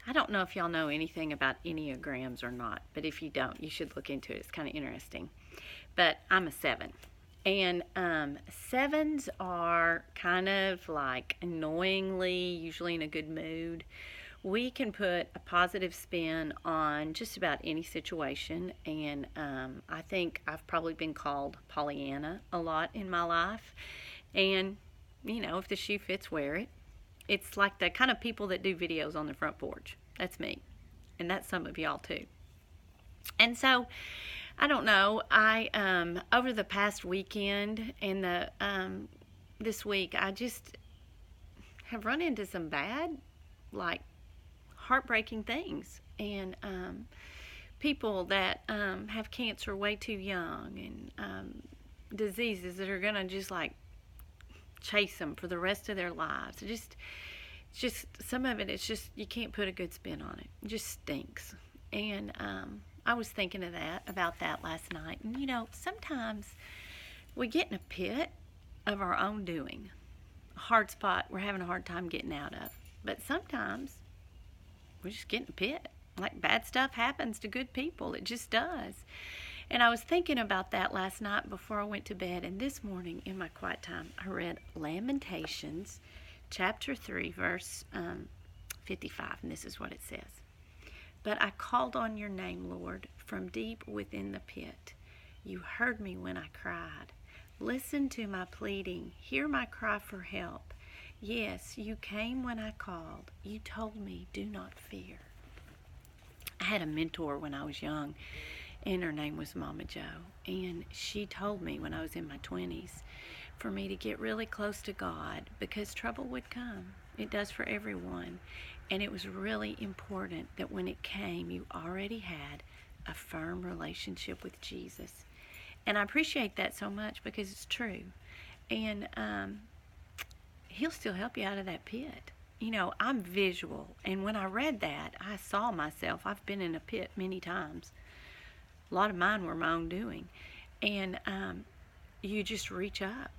I don't know if y'all know anything about Enneagrams or not, but if you don't, you should look into it. It's kind of interesting. But I'm a 7. And sevens are kind of like annoyingly, usually in a good mood. We can put a positive spin on just about any situation. And I think I've probably been called Pollyanna a lot in my life. And, if the shoe fits, wear it. It's like the kind of people that do videos on the front porch. That's me. And that's some of y'all too. And so, I don't know. I over the past weekend and the this week, I just have run into some bad, like heartbreaking things, and people that have cancer way too young, and diseases that are gonna just like chase them for the rest of their lives. Just some of it. It's just you can't put a good spin on it. It just stinks. And I was thinking about that last night. And sometimes we get in a pit of our own doing, a hard spot we're having a hard time getting out of. But sometimes we just get in a pit. Like bad stuff happens to good people. It just does. And I was thinking about that last night before I went to bed. And this morning in my quiet time, I read Lamentations chapter 3, verse 55. And this is what it says. But I called on your name, Lord, from deep within the pit. You heard me when I cried. Listen to my pleading. Hear my cry for help. Yes, you came when I called. You told me, do not fear. I had a mentor when I was young, and her name was Mama Joe. And she told me when I was in my 20s for me to get really close to God because trouble would come. It does for everyone. And it was really important that when it came, you already had a firm relationship with Jesus. And I appreciate that so much because it's true. And He'll still help you out of that pit. I'm visual. And when I read that, I saw myself. I've been in a pit many times. A lot of mine were my own doing. And you just reach up.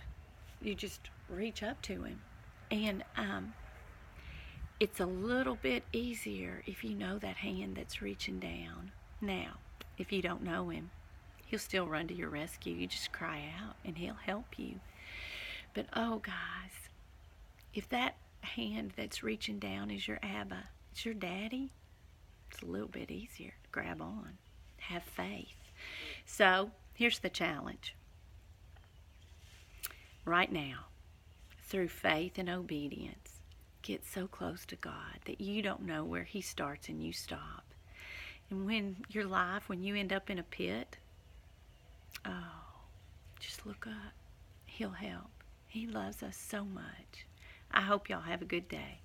You just reach up to Him. And it's a little bit easier if you know that hand that's reaching down. Now, if you don't know Him, He'll still run to your rescue. You just cry out and He'll help you. But oh, guys, if that hand that's reaching down is your Abba, it's your daddy, it's a little bit easier to grab on. Have faith. So, here's the challenge. Right now, through faith and obedience, get so close to God that you don't know where He starts and you stop. And when you end up in a pit, just look up. He'll help. He loves us so much. I hope y'all have a good day.